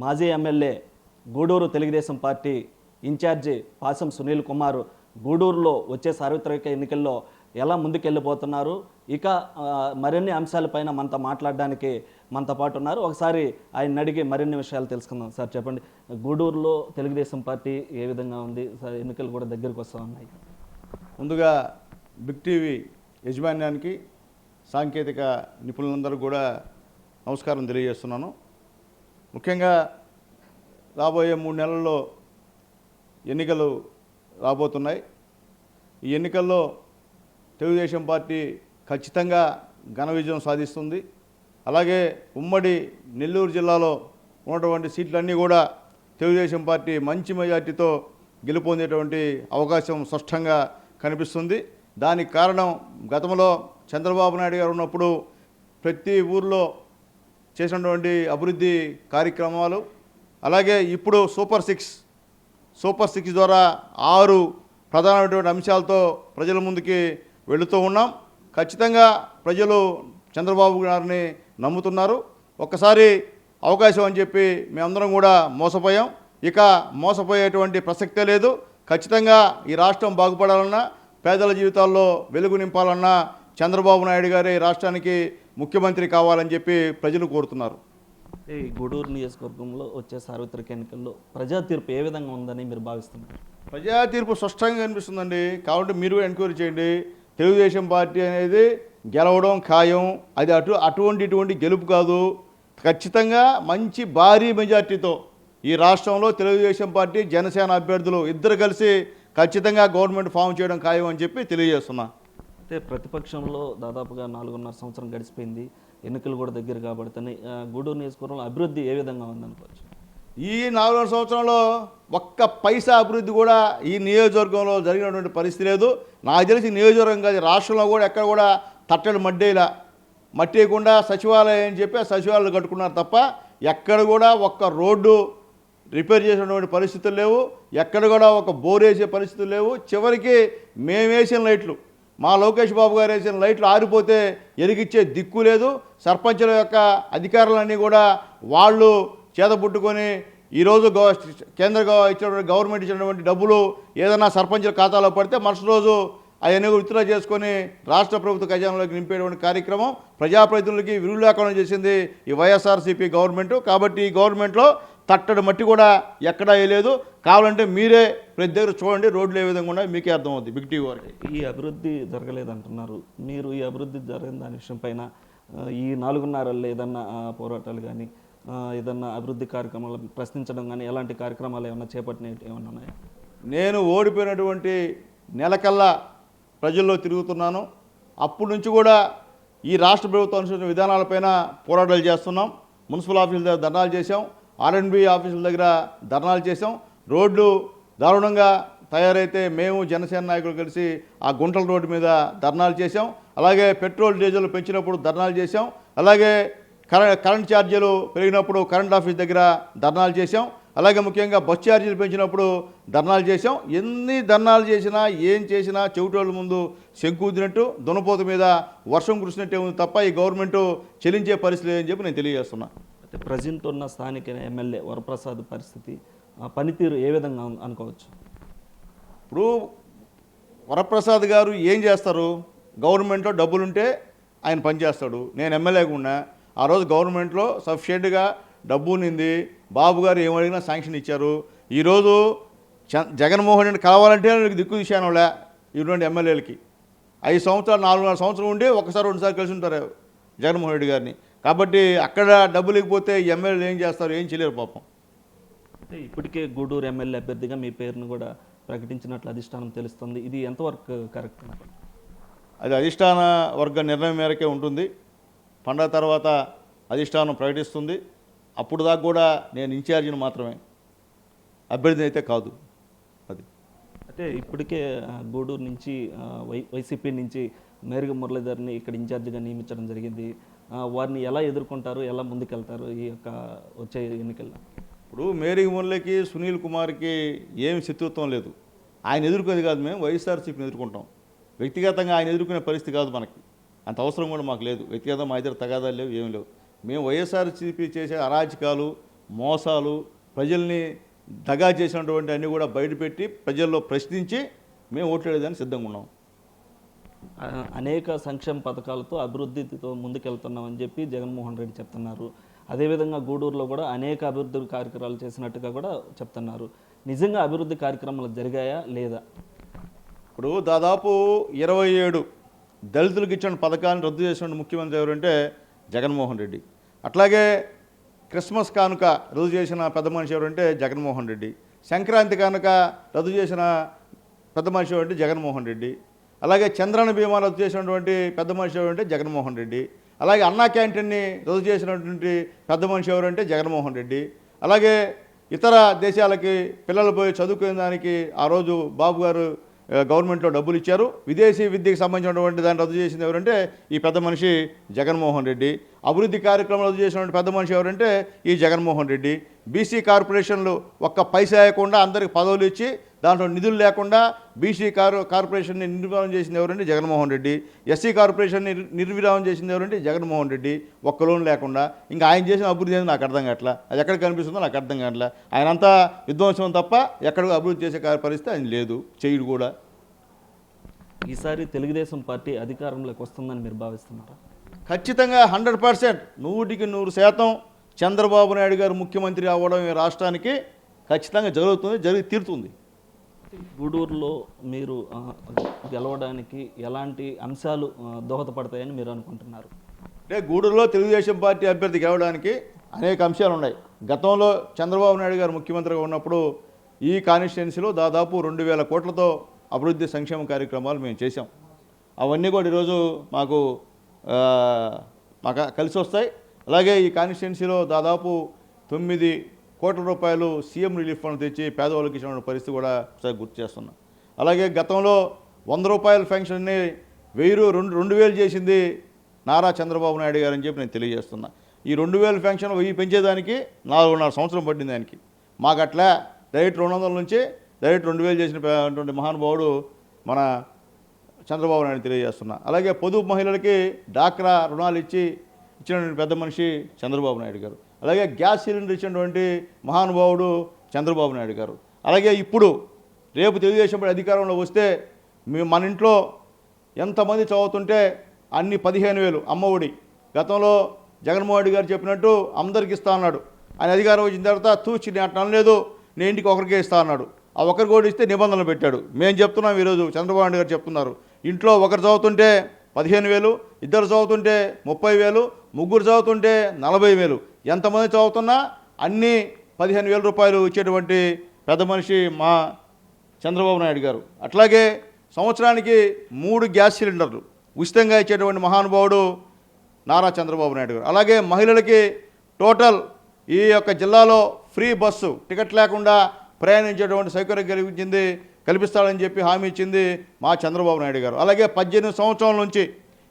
మాజీ MLA Gudur Telugu Desam party incharge పాసం సునీల్ కుమార్ గూడూరులో వచ్చే సార్వత్రిక ఎన్నికల్లో ఎలా ముందుకెళ్ళిపోతున్నారు, ఇక మరిన్ని అంశాలపైన మనతో మాట్లాడడానికి మనతో పాటు ఉన్నారు. ఒకసారి ఆయన అడిగి మరిన్ని విషయాలు తెలుసుకుందాం. సార్ చెప్పండి, గూడూరులో తెలుగుదేశం పార్టీ ఏ విధంగా ఉంది? ఎన్నికలు కూడా దగ్గరకు వస్తూ ఉన్నాయి. ముందుగా బిగ్ టీవీ యజమాన్యానికి, సాంకేతిక నిపుణులందరూ కూడా నమస్కారం తెలియజేస్తున్నాను. ముఖ్యంగా రాబోయే 3 నెలల్లో ఎన్నికలు రాబోతున్నాయి. ఈ ఎన్నికల్లో తెలుగుదేశం పార్టీ ఖచ్చితంగా ఘన విజయం సాధిస్తుంది. అలాగే ఉమ్మడి నెల్లూరు జిల్లాలో ఉన్నటువంటి సీట్లన్నీ కూడా తెలుగుదేశం పార్టీ మంచి మెజార్టీతో గెలుపొందేటువంటి అవకాశం స్పష్టంగా కనిపిస్తుంది. దానికి కారణం గతంలో చంద్రబాబు నాయుడు గారు ఉన్నప్పుడు ప్రతి ఊర్లో చేసినటువంటి అభివృద్ధి కార్యక్రమాలు, అలాగే ఇప్పుడు సూపర్ సిక్స్ ద్వారా 6 ప్రధానమైనటువంటి అంశాలతో ప్రజల ముందుకి వెళుతూ ఉన్నాం. ఖచ్చితంగా ప్రజలు చంద్రబాబు గారిని నమ్ముతున్నారు. ఒక్కసారి అవకాశం అని చెప్పి మేమందరం కూడా మోసపోయాం. ఇక మోసపోయేటువంటి ప్రసక్తే లేదు. ఖచ్చితంగా ఈ రాష్ట్రం బాగుపడాలన్నా, పేదల జీవితాల్లో వెలుగు నింపాలన్నా చంద్రబాబు నాయుడు గారి రాష్ట్రానికి ముఖ్యమంత్రి కావాలని చెప్పి ప్రజలు కోరుతున్నారు. ఈ గూడూరు నియోజకవర్గంలో వచ్చే సార్వత్రిక ఎన్నికల్లో ప్రజా తీర్పు ఏ విధంగా ఉందని మీరు భావిస్తున్నారు? ప్రజా తీర్పు స్పష్టంగా కనిపిస్తుందండి. కాబట్టి మీరు ఎంక్వైరీ చేయండి. తెలుగుదేశం పార్టీ అనేది గెలవడం ఖాయం. అది అటువంటి గెలుపు కాదు. ఖచ్చితంగా మంచి భారీ మెజార్టీతో ఈ రాష్ట్రంలో తెలుగుదేశం పార్టీ, జనసేన అభ్యర్థులు ఇద్దరు కలిసి ఖచ్చితంగా గవర్నమెంట్ ఫామ్ చేయడం ఖాయం అని చెప్పి తెలియజేస్తున్నా. అయితే ప్రతిపక్షంలో దాదాపుగా 4.5 సంవత్సరం గడిచిపోయింది, ఎన్నికలు కూడా దగ్గర కాబడుతున్నాయి. గూడూరు నియోజకవర్గంలో అభివృద్ధి ఏ విధంగా ఉందనుకోవచ్చు? ఈ 4 సంవత్సరంలో ఒక్క పైసా అభివృద్ధి కూడా ఈ నియోజకవర్గంలో జరిగినటువంటి పరిస్థితి లేదు. నాకు తెలిసి నియోజకవర్గం కాదు, రాష్ట్రంలో కూడా ఎక్కడ కూడా తట్టడి మట్టేయకుండా సచివాలయం అని చెప్పి ఆ సచివాలయాలు కట్టుకున్నారు తప్ప ఎక్కడ కూడా ఒక్క రోడ్డు రిపేర్ చేసినటువంటి పరిస్థితులు లేవు. ఎక్కడ కూడా ఒక బోర్ వేసే పరిస్థితులు లేవు. చివరికి మేము వేసిన లైట్లు, మా లోకేష్ బాబు గారు వేసిన లైట్లు ఆరిపోతే ఎరిగిచ్చే దిక్కు లేదు. సర్పంచుల యొక్క అధికారులన్నీ కూడా వాళ్ళు చేతబుట్టుకొని ఈరోజు కేంద్ర ఇచ్చినటువంటి గవర్నమెంట్ ఇచ్చినటువంటి డబ్బులు ఏదైనా సర్పంచుల ఖాతాలో పడితే మరుసటి రోజు అవన్నీ విత్డ్రా చేసుకొని రాష్ట్ర ప్రభుత్వ ఖజానాలోకి నింపేటువంటి కార్యక్రమం ప్రజాప్రతినిధులకి విలువ లేకుండా చేసింది ఈ వైఎస్ఆర్సీపీ గవర్నమెంట్. కాబట్టి ఈ గవర్నమెంట్లో తట్టడి మట్టి కూడా ఎక్కడా వేయలేదు. కావాలంటే మీరే ప్రతి దగ్గర చూడండి, రోడ్లు ఏ విధంగా ఉన్నాయి మీకే అర్థమవుతుంది. బిగ్ టీవీ వారికి ఈ అభివృద్ధి జరగలేదంటున్నారు. మీరు ఈ అభివృద్ధి జరిగిన దాని విషయం పైన ఈ 4.5 ఏదన్నా పోరాటాలు కానీ, ఏదన్నా అభివృద్ధి కార్యక్రమాలు ప్రశ్నించడం కానీ, ఎలాంటి కార్యక్రమాలు ఏమన్నా చేపట్టినవి ఏమన్నా ఉన్నాయా? నేను ఓడిపోయినటువంటి నెలకల్లా ప్రజల్లో తిరుగుతున్నాను. అప్పటి నుంచి కూడా ఈ రాష్ట్ర ప్రభుత్వం అనుసరించిన విధానాలపైన పోరాటాలు చేస్తున్నాం. మున్సిపల్ ఆఫీసుల దగ్గర ధర్నాలు చేశాం, ఆర్ఎండ్బి ఆఫీసుల దగ్గర ధర్నాలు చేశాం. రోడ్లు దారుణంగా తయారైతే మేము జనసేన నాయకులు కలిసి ఆ గుంటల రోడ్డు మీద ధర్నాలు చేశాం. అలాగే పెట్రోల్ డీజిల్ పెంచినప్పుడు ధర్నాలు చేశాం. అలాగే కరెంట్ ఛార్జీలు పెరిగినప్పుడు కరెంట్ ఆఫీస్ దగ్గర ధర్నాలు చేశాం. అలాగే ముఖ్యంగా బస్ ఛార్జీలు పెంచినప్పుడు ధర్నాలు చేశాం. ఎన్ని ధర్నాలు చేసినా ఏం చేసినా చెవిటోళ్ళ ముందు శంకుదినట్టు, దునపోత మీద వర్షం కురిసినట్టే ఉంది తప్ప ఈ గవర్నమెంట్ చెల్లించే పరిస్థితి లేదని చెప్పి నేను తెలియజేస్తున్నా. అయితే ప్రజెంట్ ఉన్న స్థానిక ఎమ్మెల్యే వరప్రసాద్ పరిస్థితి, పనితీరు ఏ విధంగా అనుకోవచ్చు? ఇప్పుడు వరప్రసాద్ గారు ఏం చేస్తారు? గవర్నమెంట్లో డబ్బులుంటే ఆయన పనిచేస్తాడు. నేను ఎమ్మెల్యేగా ఉన్నా, ఆ రోజు గవర్నమెంట్లో సఫిషియెంట్గా డబ్బు ఉన్నింది. బాబు గారు ఏమడిగినా శాంక్షన్ ఇచ్చారు. ఈరోజు జగన్మోహన్ రెడ్డి కావాలంటే దిక్కు విషయానులే ఇటువంటి ఎమ్మెల్యేలకి 5 సంవత్సరాలు 4.5 సంవత్సరం ఉండి ఒకసారి 2 సార్లు కలిసి ఉంటారు జగన్మోహన్ రెడ్డి గారిని. కాబట్టి అక్కడ డబ్బులు లేకపోతే ఎమ్మెల్యేలు ఏం చేస్తారు? ఏం చేయలేరు పాపం. అంటే ఇప్పటికే గూడూరు ఎమ్మెల్యే అభ్యర్థిగా మీ పేరును కూడా ప్రకటించినట్లు అధిష్టానం తెలుస్తుంది. ఇది ఎంతవరకు కరెక్ట్? అది అధిష్టాన వర్గ నిర్ణయం మేరకే ఉంటుంది. పండగ తర్వాత అధిష్టానం ప్రకటిస్తుంది. అప్పుడు దాకా కూడా నేను ఇన్ఛార్జిని మాత్రమే, అభ్యర్థిని అయితే కాదు. అది అయితే ఇప్పటికే గూడూరు నుంచి వైసీపీ నుంచి మేరుగ మురళీధర్ని ఇక్కడ ఇన్ఛార్జిగా నియమించడం జరిగింది. వారిని ఎలా ఎదుర్కొంటారు, ఎలా ముందుకెళ్తారు ఈ యొక్క వచ్చే ఎన్నికల్లో? ఇప్పుడు మేరీ మురళికి, సునీల్ కుమార్కి ఏమి శత్రుత్వం లేదు. ఆయన ఎదుర్కొనేది కాదు, మేము వైఎస్ఆర్సీపీని ఎదుర్కొంటాం. వ్యక్తిగతంగా ఆయన ఎదుర్కొనే పరిస్థితి కాదు మనకి, అంత అవసరం కూడా మాకు లేదు. వ్యక్తిగతంగా మా ఇద్దరు తగాదాలు లేవు, ఏమి లేవు. మేము వైఎస్ఆర్సీపీ చేసే అరాచకాలు, మోసాలు, ప్రజల్ని దగా చేసినటువంటి అన్నీ కూడా బయటపెట్టి ప్రజల్లో ప్రశ్నించి మేము ఓట్లేదని సిద్ధంగా ఉన్నాం. అనేక సంక్షేమ పథకాలతో అభివృద్ధితో ముందుకెళ్తున్నామని చెప్పి జగన్మోహన్ రెడ్డి చెప్తున్నారు. అదేవిధంగా గూడూరులో కూడా అనేక అభివృద్ధి కార్యక్రమాలు చేసినట్టుగా కూడా చెప్తున్నారు. నిజంగా అభివృద్ధి కార్యక్రమాలు జరిగాయా లేదా? ఇప్పుడు దాదాపు 27 దళితులకు ఇచ్చిన పథకాన్ని రద్దు చేసిన ముఖ్యమంత్రి ఎవరంటే జగన్మోహన్ రెడ్డి. అట్లాగే క్రిస్మస్ కానుక రద్దు చేసిన పెద్ద మనిషి ఎవరంటే జగన్మోహన్ రెడ్డి. సంక్రాంతి కానుక రద్దు చేసిన పెద్ద మనిషి ఎవరంటే జగన్మోహన్ రెడ్డి. అలాగే చంద్రన్న బీమా రద్దు చేసినటువంటి పెద్ద మనిషి ఎవరంటే జగన్మోహన్ రెడ్డి. అలాగే అన్నా క్యాంటీన్ని రద్దు చేసినటువంటి పెద్ద మనిషి ఎవరంటే జగన్మోహన్ రెడ్డి. అలాగే ఇతర దేశాలకి పిల్లలు పోయి చదువుకునే దానికి ఆ రోజు బాబు గారు గవర్నమెంట్లో డబ్బులు ఇచ్చారు. విదేశీ విద్యకు సంబంధించినటువంటి దాన్ని రద్దు చేసింది ఎవరంటే ఈ పెద్ద మనిషి జగన్మోహన్ రెడ్డి. అభివృద్ధి కార్యక్రమం రద్దు చేసినటువంటి పెద్ద మనిషి ఎవరంటే ఈ జగన్మోహన్ రెడ్డి. బీసీ కార్పొరేషన్లు ఒక్క పైసా లేకుండా అందరికి పదవులు ఇచ్చి దాంట్లో నిధులు లేకుండా బీసీ కార్పొరేషన్ని నిర్వీర్యం చేసింది ఎవరంటే జగన్మోహన్ రెడ్డి. ఎస్సీ కార్పొరేషన్ని నిర్వీర్యం చేసింది ఎవరంటే జగన్మోహన్ రెడ్డి. ఒక్క లోన్ లేకుండా. ఇంకా ఆయన చేసిన అభివృద్ధి అనేది నాకు అర్థం కావట్లా. అది ఎక్కడ కనిపిస్తుందో నాకు అర్థం కావట్లా. ఆయన అంతా విధ్వంసం తప్ప ఎక్కడ అభివృద్ధి చేసే పరిస్థితి ఆయన లేదు, చేయడు కూడా. ఈసారి తెలుగుదేశం పార్టీ అధికారంలోకి వస్తుందని మీరు భావిస్తున్నారా? ఖచ్చితంగా 100%, 100% చంద్రబాబు నాయుడు గారు ముఖ్యమంత్రి అవ్వడం ఈ రాష్ట్రానికి ఖచ్చితంగా జరుగుతుంది, జరిగి తీరుతుంది. గూడూరులో మీరు గెలవడానికి ఎలాంటి అంశాలు దోహదపడతాయని మీరు అనుకుంటున్నారు? అంటే గూడూరులో తెలుగుదేశం పార్టీ అభ్యర్థి గెలవడానికి అనేక అంశాలు ఉన్నాయి. గతంలో చంద్రబాబు నాయుడు గారు ముఖ్యమంత్రిగా ఉన్నప్పుడు ఈ కాన్స్టిట్యున్సీలో దాదాపు 2000 కోట్లతో అభివృద్ధి సంక్షేమ కార్యక్రమాలు మేము చేశాం. అవన్నీ కూడా ఈరోజు మాకు కలిసి వస్తాయి. అలాగే ఈ కాన్స్టిట్యున్సీలో దాదాపు 9 కోట్ల రూపాయలు సీఎం రిలీఫ్ ఫండ్ తెచ్చి పేదవాళ్ళకి ఇచ్చిన పరిస్థితి కూడా ఒకసారి గుర్తు చేస్తున్నాం. అలాగే గతంలో 100 రూపాయల పెన్షన్ని 2000 చేసింది నారా చంద్రబాబు నాయుడు గారు అని చెప్పి నేను తెలియజేస్తున్నా. ఈ 2000 పెన్షన్ 1000 పెంచేదానికి 4.5 సంవత్సరం పట్టింది ఆయనకి. మాకు అట్లా డైరెక్ట్ 200 నుంచి డైరెక్ట్ 2000 చేసినటువంటి మహానుభావుడు మన చంద్రబాబు నాయుడు తెలియజేస్తున్నా. అలాగే పొదుపు మహిళలకి డాక్రా రుణాలు ఇచ్చినటువంటి పెద్ద మనిషి చంద్రబాబు నాయుడు గారు. అలాగే గ్యాస్ సిలిండర్ ఇచ్చినటువంటి మహానుభావుడు చంద్రబాబు నాయుడు గారు. అలాగే ఇప్పుడు రేపు తెలుగుదేశం పార్టీ అధికారంలో వస్తే మన ఇంట్లో ఎంతమంది చదువుతుంటే అన్ని 15,000 అమ్మఒడి. గతంలో జగన్మోహన్ రెడ్డి గారు చెప్పినట్టు అందరికి ఇస్తా అన్నాడు. ఆయన అధికారం వచ్చిన తర్వాత తూచి నేను అట్లా అనలేదు, నేను ఇంటికి ఒకరికే ఇస్తా అన్నాడు. ఆ ఒకరి కూడా ఇస్తే నిబంధనలు పెట్టాడు. మేము చెప్తున్నాం, ఈరోజు చంద్రబాబు నాయుడు గారు చెప్తున్నారు, ఇంట్లో ఒకరు చదువుతుంటే 15,000, ఇద్దరు చదువుతుంటే 30,000, ముగ్గురు చదువుతుంటే 40,000, ఎంతమంది చదువుతున్నా అన్నీ 15,000 రూపాయలు ఇచ్చేటువంటి పెద్ద మనిషి మా చంద్రబాబు నాయుడు గారు. అట్లాగే సంవత్సరానికి 3 గ్యాస్ సిలిండర్లు ఉచితంగా ఇచ్చేటువంటి మహానుభావుడు నారా చంద్రబాబు నాయుడు గారు. అలాగే మహిళలకి టోటల్ ఈ యొక్క జిల్లాలో ఫ్రీ బస్సు టికెట్ లేకుండా ప్రయాణించేటువంటి సౌకర్యం కల్పిస్తాడని చెప్పి హామీ ఇచ్చింది మా చంద్రబాబు నాయుడు గారు. అలాగే 18 సంవత్సరాల నుంచి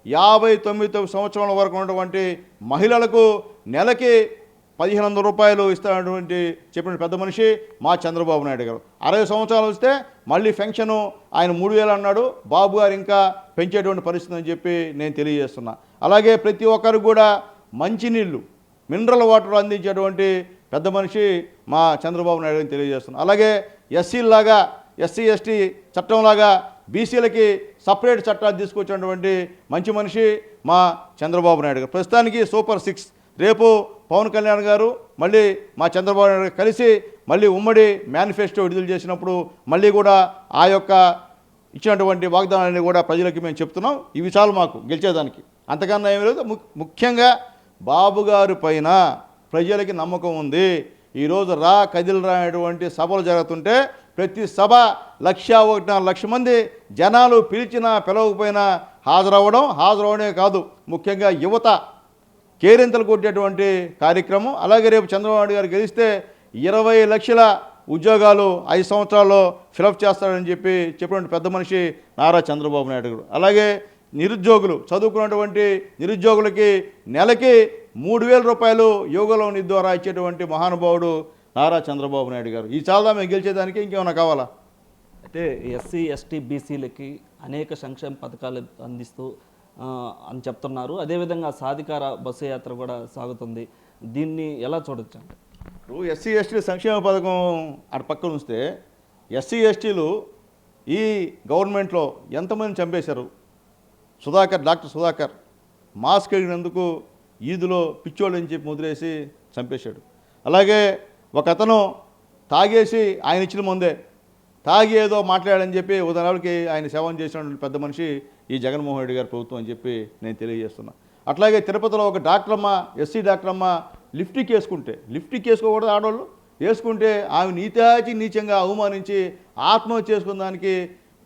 59 సంవత్సరాల వరకు ఉన్నటువంటి మహిళలకు నెలకి 1,500 రూపాయలు ఇస్తానటువంటి చెప్పిన పెద్ద మనిషి మా చంద్రబాబు నాయుడు గారు. 60 సంవత్సరాలు వస్తే మళ్ళీ పెన్షను ఆయన 3,000 అన్నాడు, బాబు గారు ఇంకా పెంచేటువంటి పరిస్థితి అని చెప్పి నేను తెలియజేస్తున్నా. అలాగే ప్రతి ఒక్కరికి కూడా మంచినీళ్ళు, మినరల్ వాటర్ అందించేటువంటి పెద్ద మనిషి మా చంద్రబాబు నాయుడు అని తెలియజేస్తున్నా. అలాగే ఎస్సీలాగా ఎస్సీ ఎస్టీ చట్టంలాగా బీసీలకి సపరేట్ చట్టాలు తీసుకొచ్చినటువంటి మంచి మనిషి మా చంద్రబాబు నాయుడు గారు. ప్రస్తుతానికి సూపర్ 6 రేపు పవన్ కళ్యాణ్ గారు మళ్ళీ మా చంద్రబాబు నాయుడు గారు కలిసి మళ్ళీ ఉమ్మడి మేనిఫెస్టో విడుదల చేసినప్పుడు మళ్ళీ కూడా ఆ యొక్క ఇచ్చినటువంటి వాగ్దానాన్ని కూడా ప్రజలకి మేము చెప్తున్నాం. ఇవి చాలు మాకు గెలిచేదానికి, అంతకన్నా ఏమీ లేదు. ముఖ్యంగా బాబు గారి పైన ప్రజలకి నమ్మకం ఉంది. ఈరోజు కదిలిరా అనేటువంటి సభలు జరుగుతుంటే ప్రతి సభ 1,1,4,00,000 మంది జనాలు పిలిచినా పిలవకపోయినా హాజరవడమే కాదు, ముఖ్యంగా యువత కేరింతలు కొట్టేటువంటి కార్యక్రమం. అలాగే రేపు చంద్రబాబు నాయుడు గారు గెలిస్తే 20 లక్షల ఉద్యోగాలు 5 సంవత్సరాల్లో ఫిలప్ చేస్తాడని చెప్పినటువంటి పెద్ద మనిషి నారా చంద్రబాబు నాయుడు గారు. అలాగే నిరుద్యోగులు, చదువుకున్నటువంటి నిరుద్యోగులకి నెలకి 3,000 రూపాయలు యోగలోని ద్వారా ఇచ్చేటువంటి మహానుభావుడు నారా చంద్రబాబు నాయుడు గారు. ఈ చాలా మేము గెలిచేదానికి ఇంకేమైనా కావాలా? అయితే ఎస్సీ ఎస్టీ బీసీలకి అనేక సంక్షేమ పథకాలు అందిస్తూ అని చెప్తున్నారు. అదేవిధంగా సాధికార బస్సు యాత్ర కూడా సాగుతుంది. దీన్ని ఎలా చూడొచ్చు? ఇప్పుడు ఎస్సీ ఎస్టీ సంక్షేమ పథకం అటు పక్కన ఉంచితే ఎస్సీ ఎస్టీలు ఈ గవర్నమెంట్లో ఎంతమంది చంపేశారు? డాక్టర్ సుధాకర్ మాస్క్ ఎగినందుకు ఈదులో పిచ్చోళ్ళు అని చెప్పి ముదిరేసి చంపేశాడు. అలాగే ఒక అతను తాగేసి ఆయన ఇచ్చిన ముందే తాగి ఏదో మాట్లాడని చెప్పి ఉదాహరణకి ఆయన సేవం చేసినటువంటి పెద్ద మనిషి ఈ జగన్మోహన్ రెడ్డి గారి ప్రభుత్వం అని చెప్పి నేను తెలియజేస్తున్నా. అట్లాగే తిరుపతిలో ఒక డాక్టర్ అమ్మ, ఎస్సీ డాక్టర్ అమ్మ లిఫ్ట్కి వేసుకోకూడదు ఆడవాళ్ళు, వేసుకుంటే ఆమె నీచంగా అవమానించి ఆత్మహత్య చేసుకున్న దానికి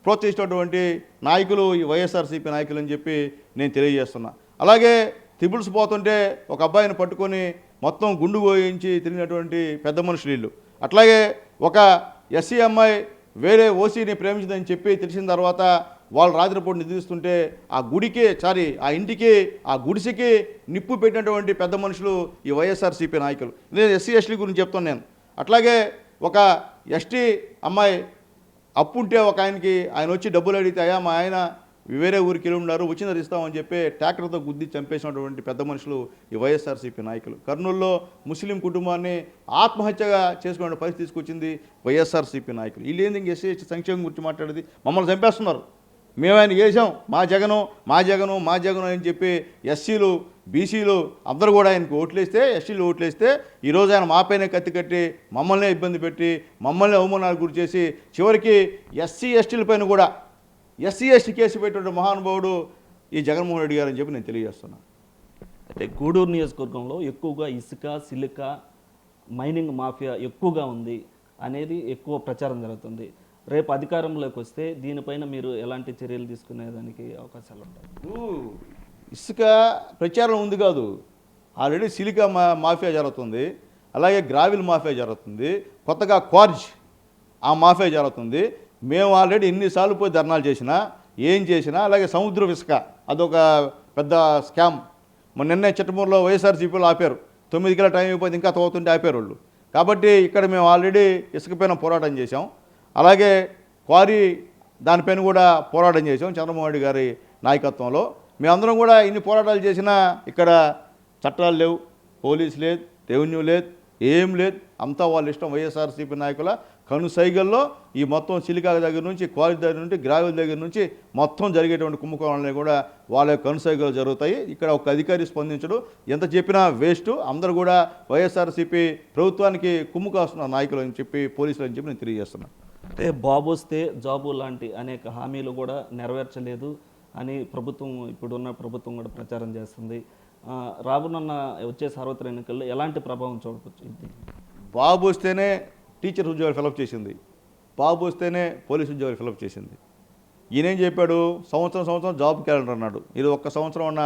ప్రోత్సహించినటువంటి నాయకులు ఈ వైఎస్ఆర్సీపీ నాయకులు అని చెప్పి నేను తెలియజేస్తున్నా. అలాగే తిబుల్స్ పోతుంటే ఒక అబ్బాయిని పట్టుకొని మొత్తం గుండు గోయించి తిరిగినటువంటి పెద్ద మనుషులు వీళ్ళు. అట్లాగే ఒక ఎస్సీ అమ్మాయి వేరే ఓసీని ప్రేమించిందని చెప్పి తెలిసిన తర్వాత వాళ్ళు రాత్రిపూట నిద్రిస్తుంటే ఆ ఇంటికి ఆ గుడిసెకి నిప్పు పెట్టినటువంటి పెద్ద మనుషులు ఈ వైఎస్ఆర్సీపీ నాయకులు. నేను ఎస్సీ ఎస్టీ గురించి చెప్తాను నేను. అట్లాగే ఒక ఎస్టీ అమ్మాయి అప్పుంటే ఒక ఆయన వచ్చి డబ్బులు అడిగితే అయ్యా మా ఆయన వేరే ఊరికి వెళ్ళి ఉన్నారు వచ్చింది ఇస్తామని చెప్పి ట్రాక్టర్తో గుద్ది చంపేసినటువంటి పెద్ద మనుషులు ఈ వైఎస్ఆర్సీపీ నాయకులు. కర్నూలులో ముస్లిం కుటుంబాన్ని ఆత్మహత్యగా చేసుకునే పరిస్థితి తీసుకొచ్చింది వైఎస్ఆర్సీపీ నాయకులు. వీళ్ళు ఏంది ఎస్సీ ఎస్టీ సంక్షేమం గురించి మాట్లాడేది? మమ్మల్ని చంపేస్తున్నారు, మేము ఆయన చేసాం, మా జగను అని చెప్పి ఎస్సీలు బీసీలు అందరూ కూడా ఆయనకు ఓట్లేస్తే, ఎస్సీలు ఓట్లేస్తే ఈరోజు ఆయన మాపైనే కత్తి కట్టి మమ్మల్నే ఇబ్బంది పెట్టి మమ్మల్ని అవమానాలకు గురి చేసి చివరికి ఎస్సీ ఎస్టీ కేసు పెట్టిన మహానుభావుడు ఈ జగన్మోహన్ రెడ్డి గారు అని చెప్పి నేను తెలియజేస్తున్నాను. అయితే గూడూరు నియోజకవర్గంలో ఎక్కువగా ఇసుక, సిలిక, మైనింగ్ మాఫియా ఎక్కువగా ఉంది అనేది ఎక్కువ ప్రచారం జరుగుతుంది. రేపు అధికారంలోకి వస్తే దీనిపైన మీరు ఎలాంటి చర్యలు తీసుకునేదానికి అవకాశాలు ఉంటాయి? ఇసుక ప్రచారం ఉంది కాదు, ఆల్రెడీ సిలికా మాఫియా జరుగుతుంది, అలాగే గ్రావిల్ మాఫియా జరుగుతుంది, కొత్తగా క్వార్జ్ ఆ మాఫియా జరుగుతుంది. మేము ఆల్రెడీ ఎన్నిసార్లు పోయి ధర్నాలు చేసినా అలాగే సముద్ర ఇసుక అదొక పెద్ద స్కామ్. నిన్నే చిట్టమూరులో వైఎస్ఆర్సీపీలో ఆపారు, 9 గంటల టైం అయిపోయింది ఇంకా తవ్వుతుంటే ఆపారు వాళ్ళు. కాబట్టి ఇక్కడ మేము ఆల్రెడీ ఇసుకపైన పోరాటం చేసాం, అలాగే క్వారీ దానిపైన కూడా పోరాటం చేసాం చంద్రమోహన్ రెడ్డి గారి నాయకత్వంలో. మేమందరం కూడా ఇన్ని పోరాటాలు చేసినా ఇక్కడ చట్టాలు లేవు, పోలీసు లేదు, రెవెన్యూ లేదు, ఏం లేదు, అంతా వాళ్ళ ఇష్టం. వైఎస్ఆర్సీపీ నాయకుల కనుసైగల్లో ఈ మొత్తం సిలికా దగ్గర నుంచి, క్వారీ దగ్గర నుంచి, గ్రావెల్ దగ్గర నుంచి మొత్తం జరిగేటువంటి కుంభకోణాలు కూడా వాళ్ళ కనుసైగలు జరుగుతాయి. ఇక్కడ ఒక అధికారి స్పందించడు, ఎంత చెప్పినా వేస్ట్. అందరూ కూడా వైఎస్ఆర్సీపీ ప్రభుత్వానికి కుమ్ము కాస్తున్న నాయకులు అని చెప్పి, పోలీసులు అని చెప్పి నేను తెలియజేస్తున్నాను. అంటే బాబు వస్తే జాబు లాంటి అనేక హామీలు కూడా నెరవేర్చలేదు అని ఇప్పుడున్న ప్రభుత్వం కూడా ప్రచారం చేస్తుంది. రాబోనున్న వచ్చే సార్వత్రిక ఎన్నికల్లో ఎలాంటి ప్రభావం చూడవచ్చు? బాబు వస్తేనే టీచర్ ఉద్యోగాలు ఫిలప్ చేసింది, బాబు వస్తేనే పోలీసు ఉద్యోగాలు ఫిలప్ చేసింది. ఈయనేం చెప్పాడు, సంవత్సరం జాబ్ క్యాలెండర్ అన్నాడు. ఇది ఒక్క సంవత్సరం ఉన్న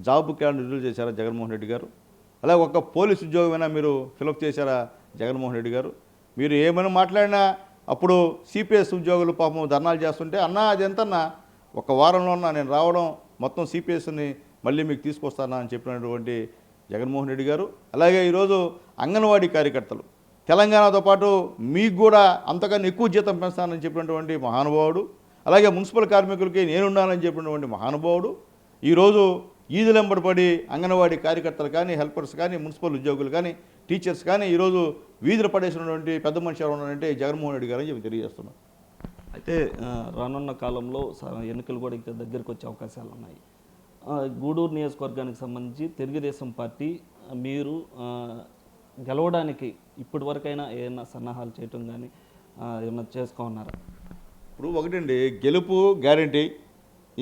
జాబ్ క్యాలెండర్ రిలీజ్ చేశారా జగన్మోహన్ రెడ్డి గారు? అలాగే ఒక్క పోలీసు ఉద్యోగమైనా మీరు ఫిలప్ చేశారా జగన్మోహన్ రెడ్డి గారు? మీరు ఏమైనా మాట్లాడినా అప్పుడు సిపిఎస్ ఉద్యోగులు పాపం ధర్నాలు చేస్తుంటే, అన్నా అది ఎంతన్నా, ఒక వారంలో నేను రావడం మొత్తం సిపిఎస్ని మళ్ళీ మీకు తీసుకొస్తానా అని చెప్పినటువంటి జగన్మోహన్ రెడ్డి గారు. అలాగే ఈరోజు అంగన్వాడీ కార్యకర్తలు తెలంగాణతో పాటు మీకు కూడా అంతకన్నా ఎక్కువ జీతం పెంచుతానని చెప్పినటువంటి మహానుభావుడు, అలాగే మున్సిపల్ కార్మికులకి నేనున్నానని చెప్పినటువంటి మహానుభావుడు ఈరోజు ఈదులెంబడిపడి అంగన్వాడీ కార్యకర్తలు కానీ, హెల్పర్స్ కానీ, మున్సిపల్ ఉద్యోగులు కానీ, టీచర్స్ కానీ ఈరోజు వీధులు పడేసినటువంటి పెద్ద మనిషి ఎవరు ఉన్నారంటే జగన్మోహన్ రెడ్డి గారు అని చెప్పి తెలియజేస్తున్నాం. అయితే రానున్న కాలంలో ఎన్నికలు కూడా ఇంకా దగ్గరికి వచ్చే అవకాశాలు ఉన్నాయి. గూడూరు నియోజకవర్గానికి సంబంధించి తెలుగుదేశం పార్టీ మీరు గెలవడానికి ఇప్పటి వరకైనా ఏమైనా సన్నాహాలు చేయటం కానీ ఏమైనా చేసుకోన్నారా? ఇప్పుడు ఒకటండి, గెలుపు గ్యారంటీ.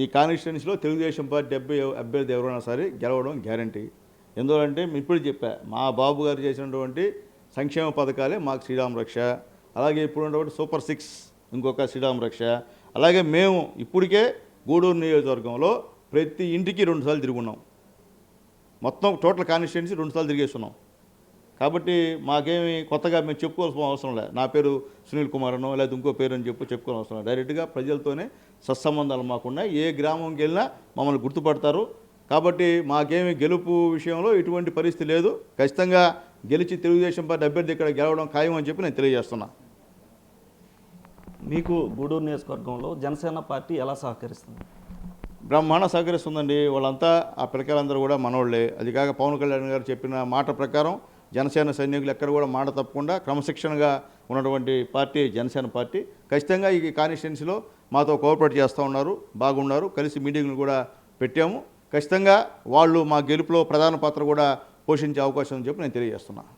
ఈ కాన్స్టిట్యున్సీలో తెలుగుదేశం పార్టీ అభ్యర్థి ఎవరైనా సరే గెలవడం గ్యారంటీ. ఎందుకంటే ఇప్పుడు చెప్పా, మా బాబు గారు చేసినటువంటి సంక్షేమ పథకాలే మాకు శ్రీరామ రక్ష. అలాగే ఇప్పుడు ఉన్నటువంటి సూపర్ 6 ఇంకొక శ్రీరామ రక్ష. అలాగే మేము ఇప్పటికే గూడూరు నియోజకవర్గంలో ప్రతి ఇంటికి 2 సార్లు తిరుగున్నాం. మొత్తం టోటల్ కాన్స్టిట్యున్సీ 2 సార్లు తిరిగేస్తున్నాం. కాబట్టి మాకేమి కొత్తగా మేము చెప్పుకోవాల్సిన అవసరం లేదు. నా పేరు సునీల్ కుమార్ అనో లేదా ఇంకో పేరు అని చెప్పుకోవాల్సిన అవసరం లేదు. డైరెక్ట్గా ప్రజలతోనే సత్సంబంధాలు మాకున్నాయి. ఏ గ్రామంకి వెళ్ళినా మమ్మల్ని గుర్తుపడతారు. కాబట్టి మాకేమి గెలుపు విషయంలో ఎటువంటి పరిస్థితి లేదు. ఖచ్చితంగా గెలిచి తెలుగుదేశం పార్టీ అభ్యర్థి ఇక్కడ గెలవడం ఖాయం అని చెప్పి నేను తెలియజేస్తున్నా. మీకు గూడూరు నియోజకవర్గంలో జనసేన పార్టీ ఎలా సహకరిస్తుంది? బ్రహ్మాండ సహకరిస్తుందండి. వాళ్ళంతా ఆ పిల్లకాయలందరూ కూడా మనోళ్ళే. అది కాక పవన్ కళ్యాణ్ గారు చెప్పిన మాట ప్రకారం జనసేన సైనికులు ఎక్కడ కూడా మాట తప్పకుండా క్రమశిక్షణగా ఉన్నటువంటి పార్టీ జనసేన పార్టీ. ఖచ్చితంగా ఈ కాన్స్టిట్యున్సీలో మాతో కోఆపరేట్ చేస్తూ ఉన్నారు, బాగున్నారు. కలిసి మీటింగ్లు కూడా పెట్టాము. ఖచ్చితంగా వాళ్ళు మా గెలుపులో ప్రధాన పాత్ర కూడా పోషించే అవకాశం అని చెప్పి నేను తెలియజేస్తున్నాను.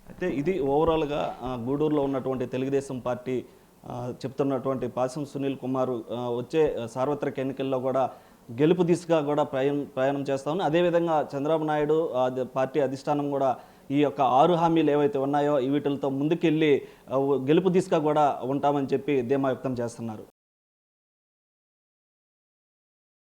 అయితే ఇది ఓవరాల్గా గూడూరులో ఉన్నటువంటి తెలుగుదేశం పార్టీ చెప్తున్నటువంటి పాసం సునీల్ కుమార్ వచ్చే సార్వత్రిక ఎన్నికల్లో కూడా గెలుపు దిశగా కూడా ప్రయాణం చేస్తామని, అదేవిధంగా చంద్రబాబు నాయుడు పార్టీ అధిష్టానం కూడా ఈ యొక్క 6 హామీలు ఏవైతే ఉన్నాయో వీటితో ముందుకెళ్ళి గెలుపు దిశగా కూడా ఉంటామని చెప్పి ధీమా వ్యక్తం చేస్తున్నారు.